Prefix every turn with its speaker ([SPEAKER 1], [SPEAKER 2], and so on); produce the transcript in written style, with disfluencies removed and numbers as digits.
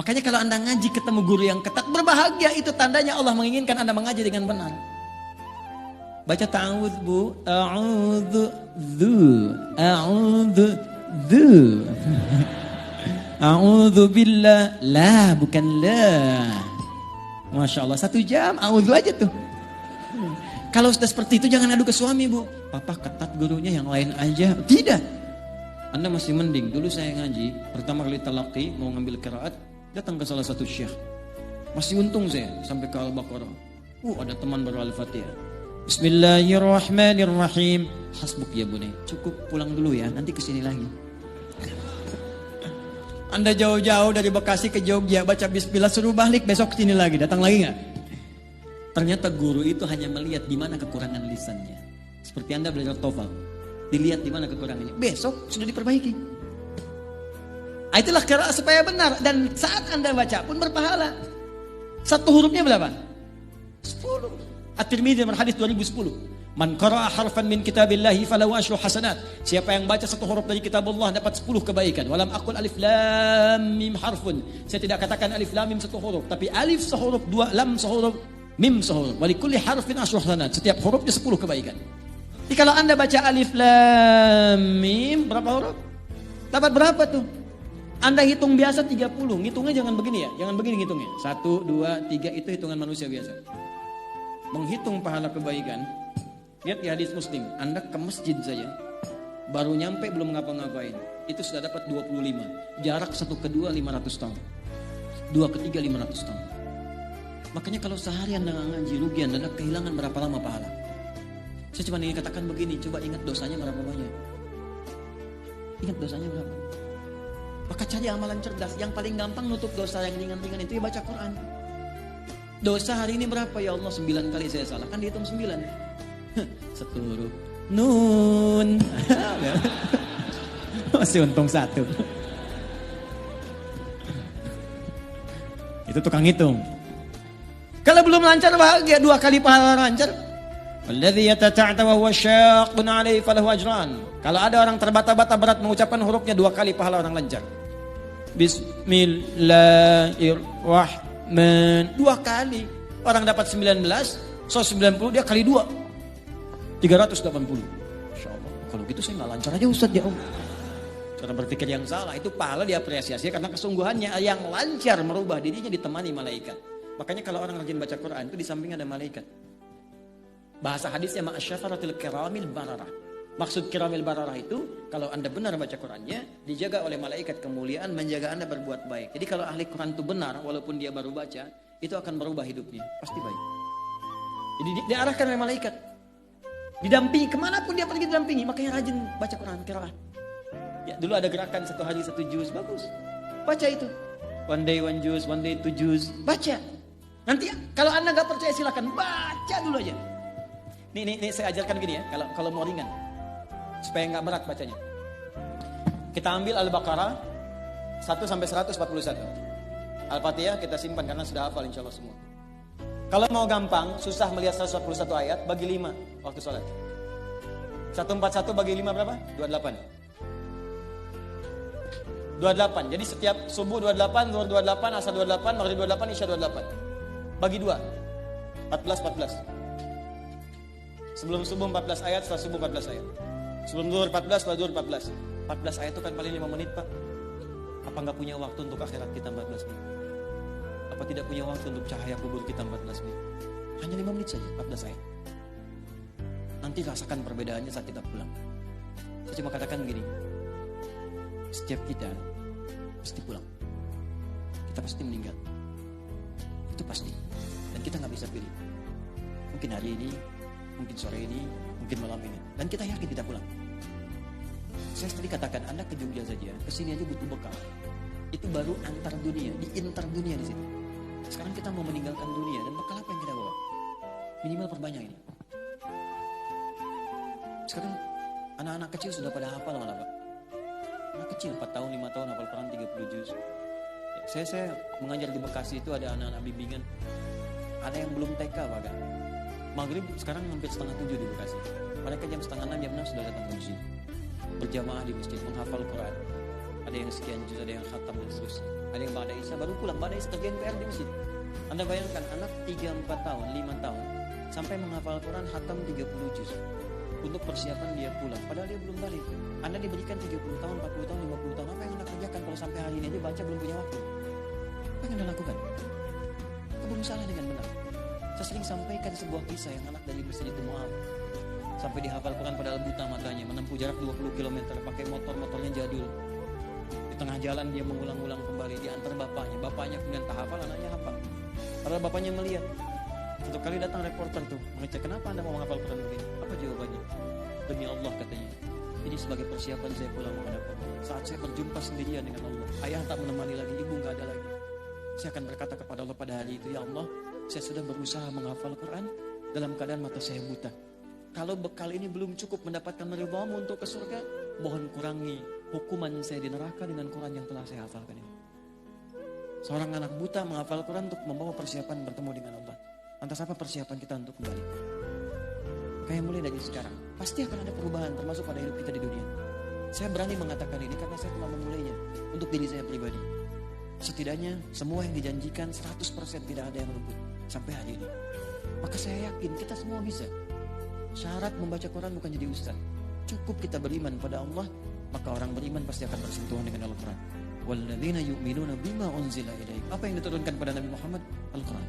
[SPEAKER 1] Makanya kalau Anda ngaji ketemu guru yang ketat, berbahagia, itu tandanya Allah menginginkan Anda mengaji dengan benar. Baca ta'awudz bu, a'udzu a'udzu billah, la bukan la. Masya Allah, 1 jam a'udzu aja tuh. Kalau sudah seperti itu jangan adu ke suami bu. Papa ketat gurunya, yang lain aja. Tidak. Anda masih mending. Dulu saya ngaji, pertama kali talaqi, mau ngambil qiraat, datang ke salah satu syekh. Masih untung saya sampai ke Al-Baqarah. Ada teman baru Al-Fatihah. Bismillahirrahmanirrahim. Hasbuk ya bunyi. Cukup, pulang dulu ya, nanti kesini lagi. Anda jauh-jauh dari Bekasi ke Jogja, baca bismillah, suruh balik, besok kesini lagi. Datang lagi gak? Ternyata guru itu hanya melihat di mana kekurangan lisannya. Seperti Anda belajar TOEFL, dilihat di mana kekurangannya. Besok sudah diperbaiki. Itulah qiraat supaya benar. Dan saat Anda baca pun berpahala. 1 hurufnya berapa? 10. At-Tirmidzi hadis 2010. Man qara'a harfan min kitabillahi falahu asyru hasanat. Siapa yang baca 1 huruf dari kitabullah dapat 10 kebaikan. Walam aqul alif lam mim harfun. Saya tidak katakan alif lam mim 1 huruf, tapi alif sehuruf, 2 lam sehuruf, mim sehuruf. Wa likulli harfin asyru hasanat. Setiap hurufnya 10 kebaikan. Jadi kalau Anda baca alif lam mim berapa huruf? Dapat berapa tuh? Anda hitung biasa 30. Ngitungnya jangan begini ya. Jangan begini ngitungnya. 1, 2, 3 itu hitungan manusia biasa. Menghitung pahala kebaikan. Lihat di hadis Muslim, Anda ke masjid saja, baru nyampe belum ngapa-ngapain, itu sudah dapat 25. Jarak 1 ke 2 500 tahun. 2 ke 3 500 tahun. Makanya kalau seharian Anda ngaji rugi, Anda kehilangan berapa lama pahala. Saya cuma ingin katakan begini, coba ingat dosanya berapa banyak. Ingat dosanya berapa. Maka cari amalan cerdas. Yang paling gampang nutup dosa yang ringan-ringan itu ya baca Quran. Dosa hari ini berapa ya Allah? 9 kali saya salah, kan dihitung 9. 1 huruf nun. Masih untung 1. Itu tukang hitung. Kalau belum lancar bahagia, 2 kali pahala lancar. Alladzi yatata'ata wa huwa syaqqun 'alaihi falahu ajran. Kalau ada orang terbata-bata berat mengucapkan hurufnya, 2 kali pahala orang lancar. Bismillahirrahmanirrahim. 2 kali. Orang dapat 19, 90 dia kali 2. 380. Insya Allah. Kalau gitu saya nggak lancar aja Ustaz ya Allah. Cara berpikir yang salah, itu pahala diapresiasi karena kesungguhannya. Yang lancar merubah dirinya ditemani malaikat. Makanya kalau orang rajin baca Quran itu di samping ada malaikat. Bahasa hadisnya ma'asyafaratil kiramil bararah. Maksud kiramil bararah itu kalau Anda benar baca Qurannya, dijaga oleh malaikat kemuliaan menjaga Anda berbuat baik. Jadi kalau ahli Quran itu benar walaupun dia baru baca, itu akan merubah hidupnya, pasti baik. Jadi diarahkan oleh malaikat. Didampingi, kemanapun dia pergi didampingi. Makanya rajin baca Quran, qiraat. Ya, dulu ada gerakan 1 hari 1 juz, bagus. Baca itu. One day 1 juz, one day 2 juz. Baca. Nanti kalau Anda gak percaya silakan baca dulu aja. Nih saya ajarkan gini ya, kalau mau ringan. Supaya gak berat bacanya. Kita ambil Al-Baqarah 1 sampai 141. Al-Fatihah kita simpan karena sudah hafal insya Allah semua. Kalau mau gampang, susah melihat 141 ayat, bagi 5 waktu sholat. 141 bagi 5 berapa? 28. 28. Jadi setiap subuh 28, zuhur 28, asar 28, maghrib 28, isya 28. Bagi 2. 14. Sebelum subuh 14 ayat, setelah subuh 14 ayat. Sebelum zuhur 14, setelah zuhur 14. 14 ayat itu kan paling 5 menit Pak. Apa nggak punya waktu untuk akhirat kita 14 menit? Apa tidak punya waktu untuk cahaya kubur kita 14 menit? Hanya 5 menit saja, 14 ayat. Nanti rasakan perbedaannya saat kita pulang. Saya cuma katakan begini. Setiap kita pasti pulang. Kita pasti meninggal. Itu pasti. Dan kita nggak bisa pilih. Mungkin hari ini, mungkin sore ini, mungkin malam ini. Dan kita yakin kita pulang. Saya tadi katakan, Anda ke Jogja saja, kesini aja butuh bekal. Itu baru antar dunia, di inter dunia di sini. Sekarang kita mau meninggalkan dunia dan bekal apa yang kita bawa? Minimal perbanyak ini. Sekarang anak-anak kecil sudah pada hafal malah Pak. Anak kecil 4 tahun, 5 tahun hafal Quran 30 juz. Ya, saya mengajar di Bekasi itu ada anak-anak bimbingan. Ada yang belum TK bahkan. Maghrib sekarang hampir setengah 7 di Bekasi. Mereka jam setengah 6, jam 6 sudah datang ke masjid. Berjamaah di masjid menghafal Quran. Ada yang sekian juz, ada yang khatam dan seterusnya. Ada yang ba'da Isya baru pulang, ba'da Isya kerjain PR di masjid. Anda bayangkan anak 3-4 tahun, 5 tahun sampai menghafal Quran khatam 30 juz. Untuk persiapan dia pulang, padahal dia belum balik. Anda diberikan 30 tahun, 40 tahun, 50 tahun, apa yang Anda kerjakan kalau sampai hari ini dia baca belum punya waktu? Apa yang Anda lakukan? Belum salah dengan benar. Saya sering sampaikan sebuah kisah yang anak dari Masjid Mu'ad sampai dihafal Quran padahal buta matanya, menempuh jarak 20 km pakai motornya jadul. Di tengah jalan dia mengulang-ulang kembali, diantar bapaknya kemudian tak hafal, anaknya hafal. Padahal bapaknya melihat. Satu kali datang reporter tuh mengecek, kenapa Anda mau menghafal Quran begini? Apa jawabannya? Demi Allah katanya. Ini sebagai persiapan saya pulang menghadap Allah. Saat saya berjumpa sendirian dengan Allah, ayah tak menemani lagi, ibu nggak ada lagi. Saya akan berkata kepada Allah pada hari itu, ya Allah, saya sudah berusaha menghafal Quran dalam keadaan mata saya buta. Kalau bekal ini belum cukup mendapatkan ridhamu untuk ke surga, mohon kurangi hukuman saya di neraka dengan Quran yang telah saya hafalkan ini. Seorang anak buta menghafal Quran untuk membawa persiapan bertemu dengan Allah. Lantas apa persiapan kita untuk kembali? Kayak mulai dari sekarang, pasti akan ada perubahan termasuk pada hidup kita di dunia. Saya berani mengatakan ini karena saya telah memulainya untuk diri saya pribadi. Setidaknya semua yang dijanjikan 100% tidak ada yang luput sampai hari ini. Maka saya yakin kita semua bisa. Syarat membaca Quran bukan jadi ustaz. Cukup kita beriman pada Allah, maka orang beriman pasti akan bersentuhan dengan Al-Quran. Walladzina yu'minuna bima unzila ilaik. Apa yang diturunkan pada Nabi Muhammad? Al-Quran.